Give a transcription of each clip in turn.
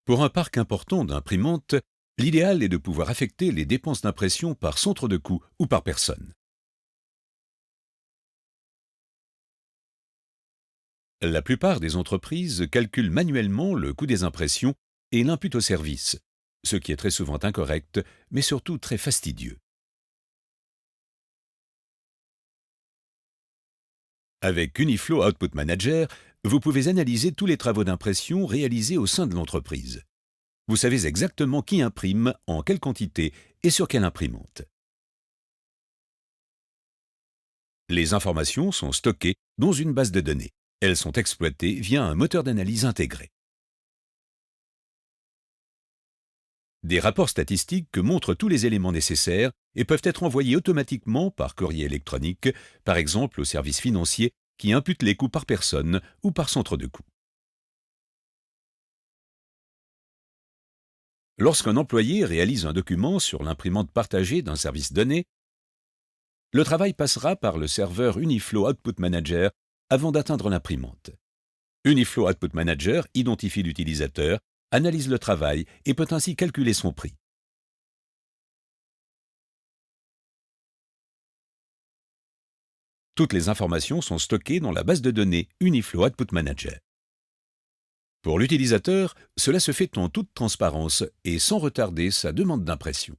Pour un parc important d'imprimantes, l'idéal est de pouvoir affecter les dépenses d'impression par centre de coût ou par personne. La plupart des entreprises calculent manuellement le coût des impressions et l'imputent au service, ce qui est très souvent incorrect, mais surtout très fastidieux. Avec Uniflow Output Manager, vous pouvez analyser tous les travaux d'impression réalisés au sein de l'entreprise. Vous savez exactement qui imprime, en quelle quantité et sur quelle imprimante. Les informations sont stockées dans une base de données. Elles sont exploitées via un moteur d'analyse intégré. Des rapports statistiques montrent tous les éléments nécessaires et peuvent être envoyés automatiquement par courrier électronique, par exemple au service financier qui impute les coûts par personne ou par centre de coûts. Lorsqu'un employé réalise un document sur l'imprimante partagée d'un service donné, le travail passera par le serveur Uniflow Output Manager avant d'atteindre l'imprimante. Uniflow Output Manager identifie l'utilisateur, analyse le travail et peut ainsi calculer son prix. Toutes les informations sont stockées dans la base de données Uniflow Output Manager. Pour l'utilisateur, cela se fait en toute transparence et sans retarder sa demande d'impression.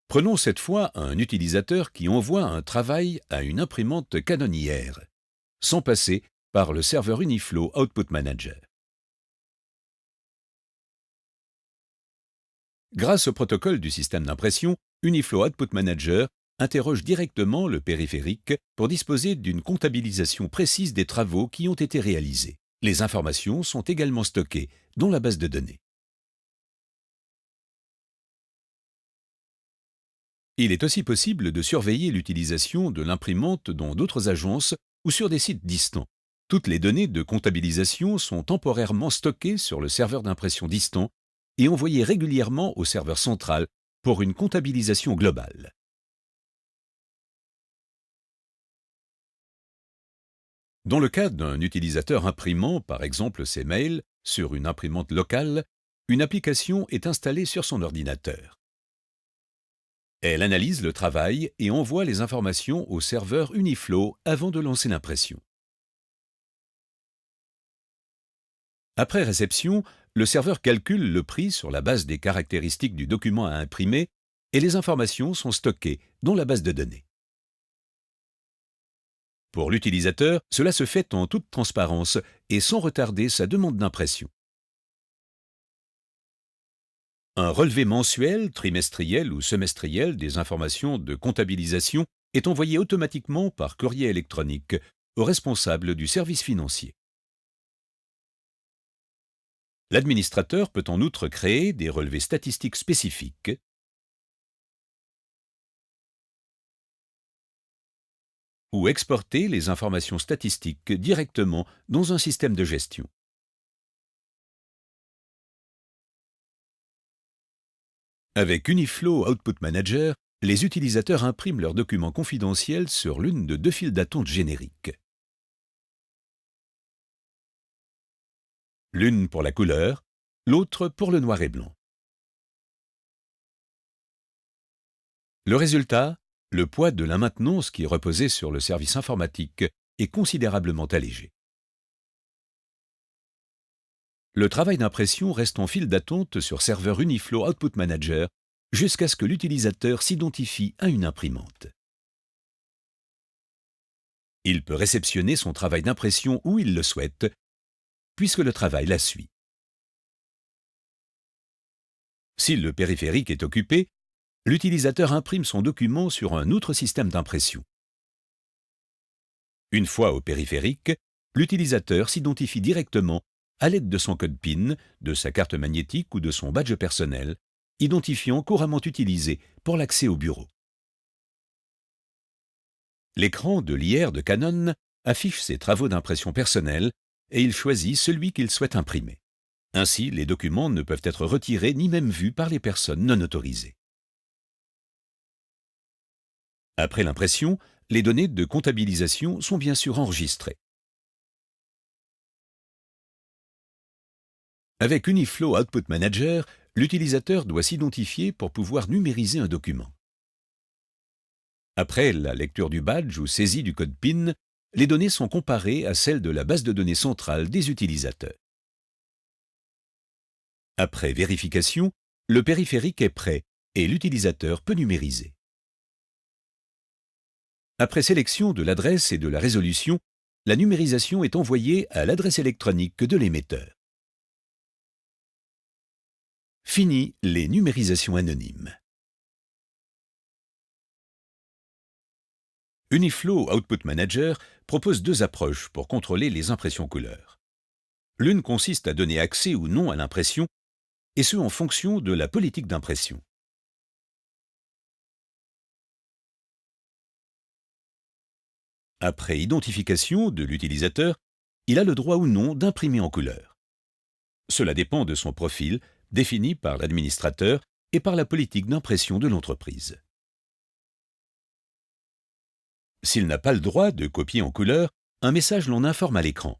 Prenons cette fois un utilisateur qui envoie un travail à une imprimante canonnière, sans passer par le serveur Uniflow Output Manager. Grâce au protocole du système d'impression, Uniflow Output Manager interroge directement le périphérique pour disposer d'une comptabilisation précise des travaux qui ont été réalisés. Les informations sont également stockées dans la base de données. Il est aussi possible de surveiller l'utilisation de l'imprimante dans d'autres agences ou sur des sites distants. Toutes les données de comptabilisation sont temporairement stockées sur le serveur d'impression distant et envoyées régulièrement au serveur central pour une comptabilisation globale. Dans le cas d'un utilisateur imprimant, par exemple ses mails, sur une imprimante locale, une application est installée sur son ordinateur. Elle analyse le travail et envoie les informations au serveur Uniflow avant de lancer l'impression. Après réception, le serveur calcule le prix sur la base des caractéristiques du document à imprimer et les informations sont stockées dans la base de données. Pour l'utilisateur, cela se fait en toute transparence et sans retarder sa demande d'impression. Un relevé mensuel, trimestriel ou semestriel des informations de comptabilisation est envoyé automatiquement par courrier électronique au responsable du service financier. L'administrateur peut en outre créer des relevés statistiques spécifiques ou exporter les informations statistiques directement dans un système de gestion. Avec Uniflow Output Manager, les utilisateurs impriment leurs documents confidentiels sur l'une de deux files d'attente génériques. L'une pour la couleur, l'autre pour le noir et blanc. Le résultat, le poids de la maintenance qui reposait sur le service informatique est considérablement allégé. Le travail d'impression reste en file d'attente sur serveur Uniflow Output Manager jusqu'à ce que l'utilisateur s'identifie à une imprimante. Il peut réceptionner son travail d'impression où il le souhaite, puisque le travail la suit. Si le périphérique est occupé, l'utilisateur imprime son document sur un autre système d'impression. Une fois au périphérique, l'utilisateur s'identifie directement à l'aide de son code PIN, de sa carte magnétique ou de son badge personnel, identifiant couramment utilisé pour l'accès au bureau. L'écran de l'IR de Canon affiche ses travaux d'impression personnelle et il choisit celui qu'il souhaite imprimer. Ainsi, les documents ne peuvent être retirés ni même vus par les personnes non autorisées. Après l'impression, les données de comptabilisation sont bien sûr enregistrées. Avec Uniflow Output Manager, l'utilisateur doit s'identifier pour pouvoir numériser un document. Après la lecture du badge ou saisie du code PIN, les données sont comparées à celles de la base de données centrale des utilisateurs. Après vérification, le périphérique est prêt et l'utilisateur peut numériser. Après sélection de l'adresse et de la résolution, la numérisation est envoyée à l'adresse électronique de l'émetteur. Fini les numérisations anonymes. Uniflow Output Manager propose deux approches pour contrôler les impressions couleurs. L'une consiste à donner accès ou non à l'impression, et ce en fonction de la politique d'impression. Après identification de l'utilisateur, il a le droit ou non d'imprimer en couleur. Cela dépend de son profil, défini par l'administrateur et par la politique d'impression de l'entreprise. S'il n'a pas le droit de copier en couleur, un message l'en informe à l'écran.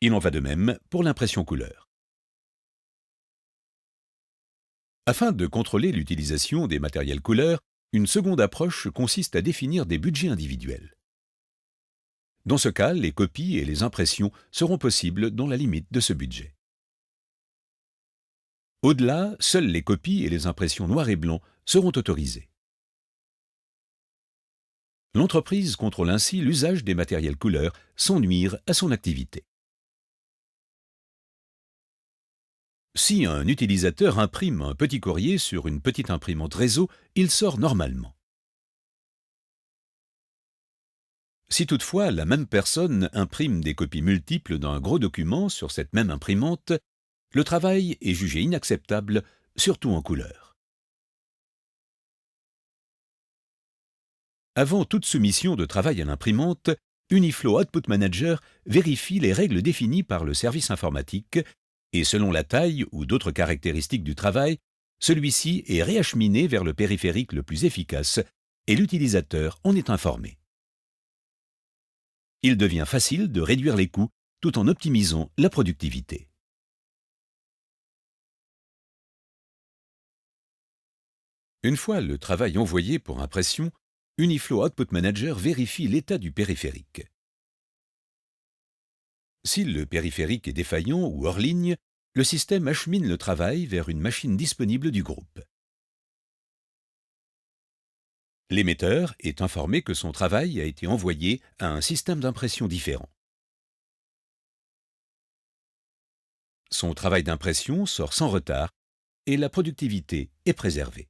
Il en va de même pour l'impression couleur. Afin de contrôler l'utilisation des matériels couleurs, une seconde approche consiste à définir des budgets individuels. Dans ce cas, les copies et les impressions seront possibles dans la limite de ce budget. Au-delà, seules les copies et les impressions noir et blanc seront autorisées. L'entreprise contrôle ainsi l'usage des matériels couleurs sans nuire à son activité. Si un utilisateur imprime un petit courrier sur une petite imprimante réseau, il sort normalement. Si toutefois la même personne imprime des copies multiples d'un gros document sur cette même imprimante, le travail est jugé inacceptable, surtout en couleur. Avant toute soumission de travail à l'imprimante, Uniflow Output Manager vérifie les règles définies par le service informatique et selon la taille ou d'autres caractéristiques du travail, celui-ci est réacheminé vers le périphérique le plus efficace et l'utilisateur en est informé. Il devient facile de réduire les coûts tout en optimisant la productivité. Une fois le travail envoyé pour impression, Uniflow Output Manager vérifie l'état du périphérique. Si le périphérique est défaillant ou hors ligne, le système achemine le travail vers une machine disponible du groupe. L'émetteur est informé que son travail a été envoyé à un système d'impression différent. Son travail d'impression sort sans retard et la productivité est préservée.